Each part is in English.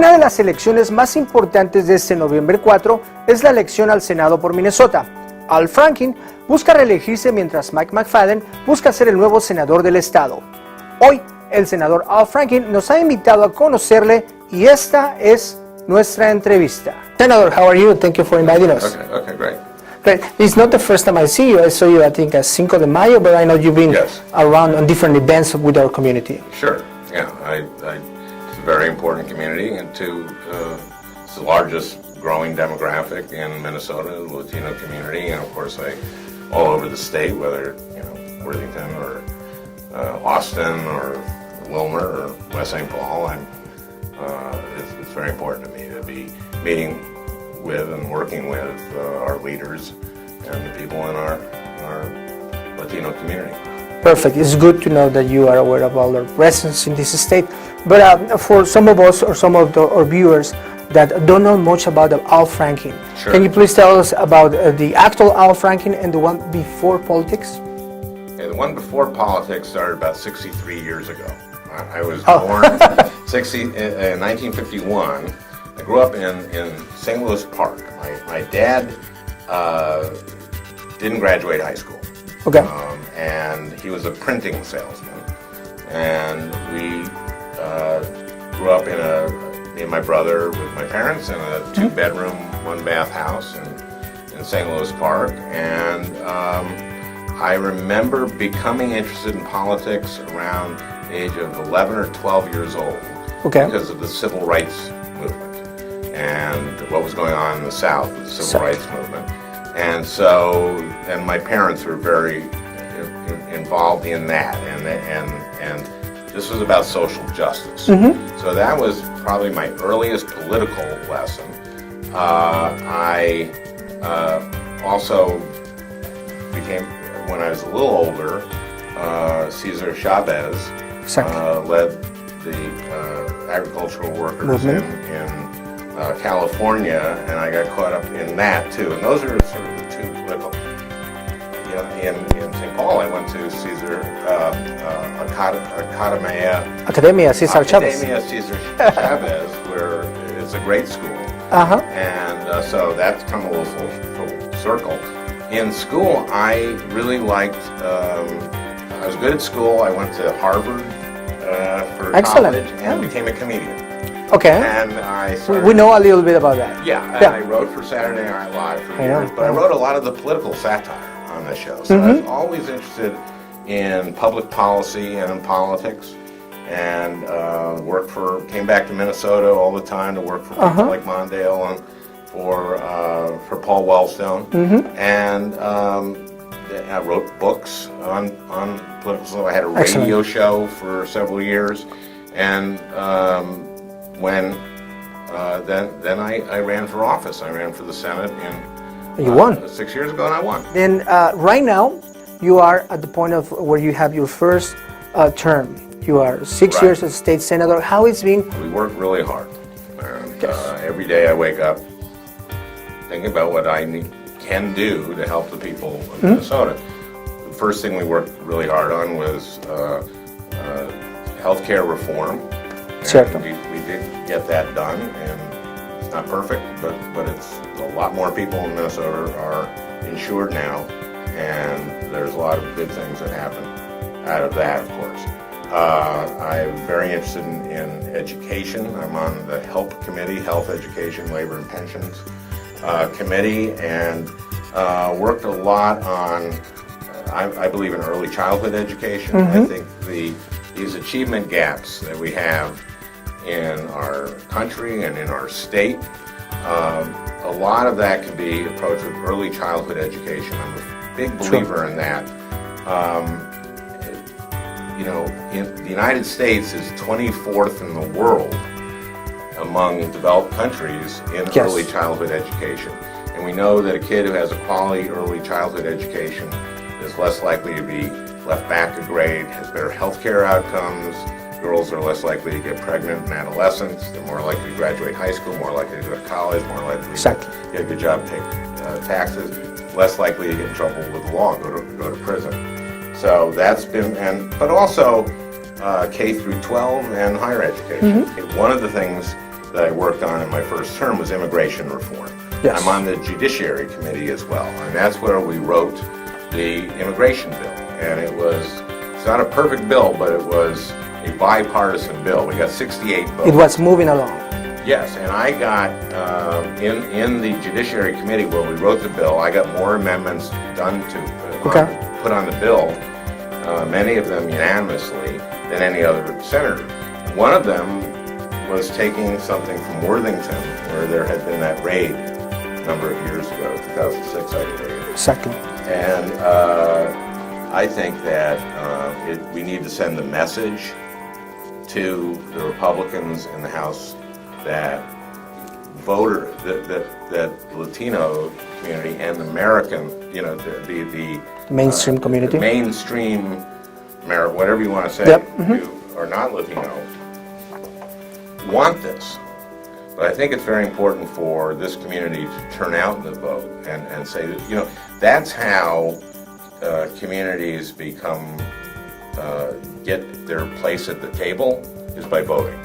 Una de las elecciones más importantes de este noviembre 4 es la elección al Senado por Minnesota. Al Franken busca reelegirse mientras Mike McFadden busca ser el nuevo senador del estado. Hoy, el senador Al Franken nos ha invitado a conocerle y esta es nuestra entrevista. Senator, how are you? Thank you for inviting us. Okay, great. Great. It's not the first time I see you. I saw you, I think, at Cinco de Mayo, but I know you've been around on different events with our community. Sure. Yeah, it's a very important community, and it's the largest growing demographic in Minnesota, the Latino community, and of course, all over the state, whether Worthington or Austin or Wilmer or West St. Paul. It's very important to me to be meeting with and working with our leaders and the people in our Latino community. Perfect. It's good to know that you are aware of our presence in this state. But for some of us or some of our viewers that don't know much about Al Franken, sure. Can you please tell us about the actual Al Franken and the one before politics? Yeah, the one before politics started about 63 years ago. I was born in 1951. I grew up in St. Louis Park. My dad didn't graduate high school. Okay. And he was a printing salesman. And we grew up me and my brother with my parents in a two-bedroom, one-bath house in St. Louis Park. And I remember becoming interested in politics around the age of 11 or 12 years old. Okay. Because of the civil rights movement and what was going on in the South with the civil rights movement. And and my parents were very involved in that, and this was about social justice. So that was probably my earliest political lesson. I also became, when I was a little older, Cesar Chavez led the agricultural workers in California, and I got caught up in that too. And those are sort of the two political. In St. Paul, I went to Cesar Academia Cesar Chavez. Academia Cesar Chavez, where it's a great school. And so that's come a little full circle. In school, I really liked. I was good at school. I went to Harvard for college and became a comedian. Okay. And we know a little bit about that. Yeah, and I wrote for Saturday Night Live for years, but I wrote a lot of the political satire on the show. So I was always interested in public policy and in politics, and came back to Minnesota all the time to work for people like Mondale and for Paul Wellstone. And I wrote books on political stuff. I had a radio show for several years, and then I ran for office. I ran for the Senate you won 6 years ago, and I won. Then right now, you are at the point of where you have your first term. You are 6 years as state senator. How it's been? We work really hard. And, every day I wake up thinking about what I can do to help the people of Minnesota. The first thing we worked really hard on was healthcare reform. We did get that done, and it's not perfect, but it's a lot more people in Minnesota are insured now, and there's a lot of good things that happen out of that, of course. I'm very interested in education. I'm on the HELP committee, Health, Education, Labor, and Pensions committee, and worked a lot on, I believe in early childhood education. I think these achievement gaps that we have in our country and in our state, a lot of that can be approached with early childhood education. I'm a big believer in that. The United States is 24th in the world among developed countries in early childhood education. And we know that a kid who has a quality early childhood education is less likely to be left back a grade, has better healthcare outcomes. Girls are less likely to get pregnant in adolescence. They're more likely to graduate high school, more likely to go to college, more likely to get a good job, pay taxes, less likely to get in trouble with the law, go to prison. So that's been, but also K through 12 and higher education. One of the things that I worked on in my first term was immigration reform. Yes. I'm on the Judiciary Committee as well, and that's where we wrote the immigration bill. And it's not a perfect bill, but it was a bipartisan bill. We got 68 votes. It was moving along. Yes, and I got, in the Judiciary Committee where we wrote the bill, I got more amendments done to put on the bill, many of them unanimously, than any other senator. One of them was taking something from Worthington, where there had been that raid a number of years ago, 2006, I believe. Exactly. And I think that we need to send a message to the Republicans in the House that that Latino community and the American, the mainstream community, the mainstream, whatever you want to say, who are not Latino, want this. But I think it's very important for this community to turn out in the vote and say that, that's how communities get their place at the table, is by voting.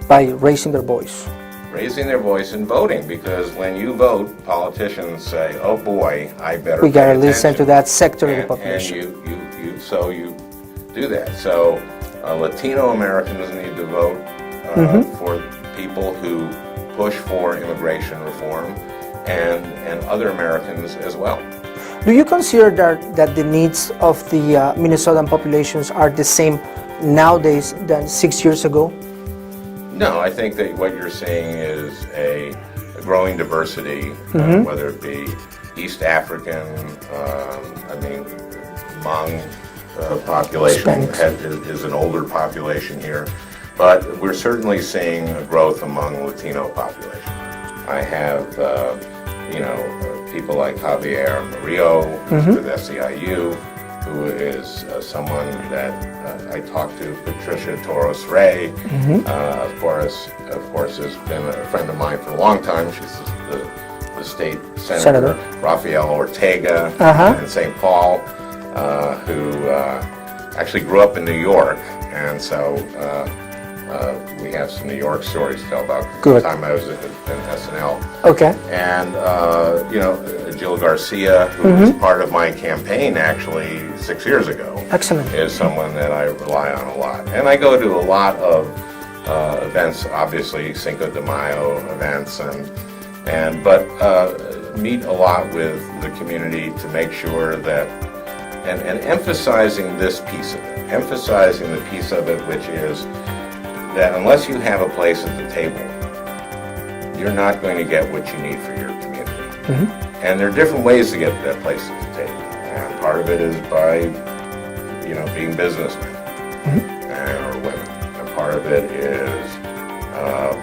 By raising their voice. Raising their voice and voting, because when you vote, politicians say, "Oh boy, I better." We gotta listen to that sector of the population. And you do that. So Latino Americans need to vote for people who push for immigration reform, and other Americans as well. Do you consider that the needs of the Minnesotan populations are the same nowadays than 6 years ago? No, I think that what you're seeing is a growing diversity, whether it be East African, Hmong population is an older population here, but we're certainly seeing a growth among Latino population. I have, people like Javier Murillo with SEIU, who is someone that I talked to. Patricia Toros Ray, of course, has been a friend of mine for a long time. She's the state senator. Rafael Ortega in St. Paul, who actually grew up in New York, and so we have some New York stories to tell about the time I was in SNL. Okay. And, Jill Garcia, who was part of my campaign actually 6 years ago. Excellent. Is someone that I rely on a lot. And I go to a lot of events, obviously Cinco de Mayo events, but meet a lot with the community to make sure that, and emphasizing this piece of it, emphasizing the piece of it which is that unless you have a place at the table, you're not going to get what you need for your community. And there are different ways to get to that place at the table. And part of it is by, being businessmen or women. And part of it is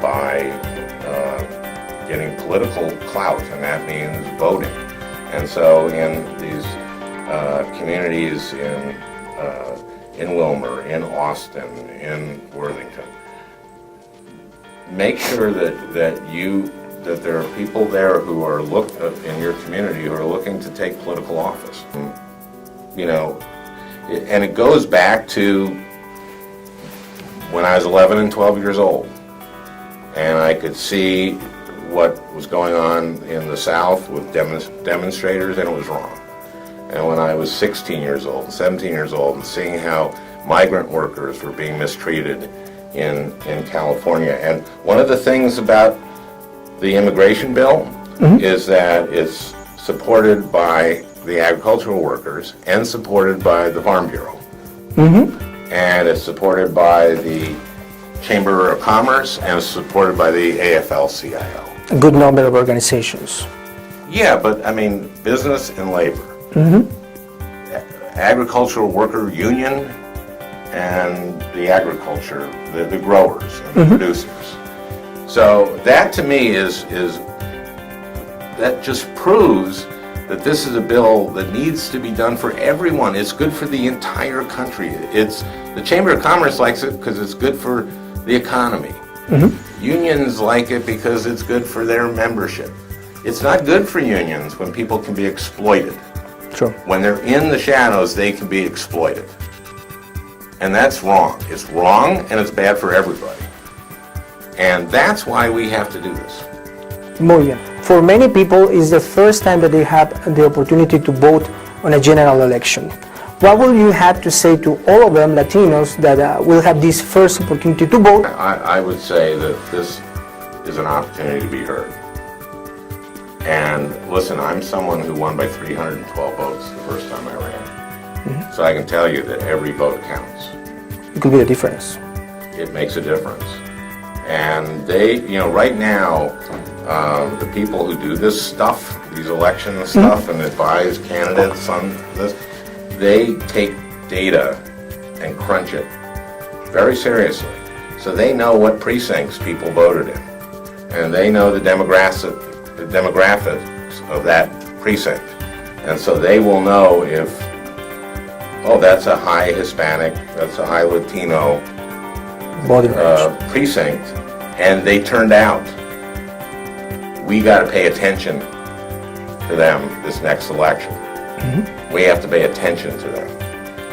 by getting political clout, and that means voting. And so in these communities in Wilmer, in Austin, in Worthington, make sure that there are people there who are in your community who are looking to take political office. And it goes back to when I was 11 and 12 years old, and I could see what was going on in the South with demonstrators, and it was wrong. And when I was 16 years old, 17 years old, and seeing how migrant workers were being mistreated in California. And one of the things about the immigration bill is that it's supported by the agricultural workers and supported by the Farm Bureau. And it's supported by the Chamber of Commerce and it's supported by the AFL-CIO. A good number of organizations. Yeah, but business and labor. Agricultural worker union and the agriculture, the growers and the producers. So that to me that just proves that this is a bill that needs to be done for everyone. It's good for the entire country. The Chamber of Commerce likes it because it's good for the economy. Unions like it because it's good for their membership. It's not good for unions when people can be exploited. Sure. When they're in the shadows, they can be exploited. And that's wrong. It's wrong and it's bad for everybody. And that's why we have to do this. Muy bien. For many people, it's the first time that they have the opportunity to vote on a general election. What will you have to say to all of them, Latinos, that will have this first opportunity to vote? I would say that this is an opportunity to be heard. And listen, I'm someone who won by 312 votes the first time I ran. Mm-hmm. So I can tell you that every vote counts. It could be a difference. It makes a difference. And they, right now, the people who do this stuff, these election stuff, and advise candidates on this, they take data and crunch it very seriously. So they know what precincts people voted in. And they know the demographics of that precinct. And so they will know if, that's a high Hispanic, that's a high Latino precinct, and they turned out. We got to pay attention to them this next election. Mm-hmm. We have to pay attention to them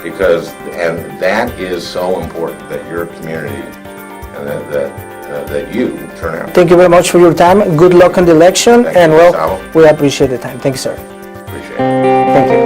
and that is so important that your community and that you turn out. Thank you very much for your time. Good luck on the election. Thank you, we appreciate the time. Thank you, sir. Appreciate it. Thank you.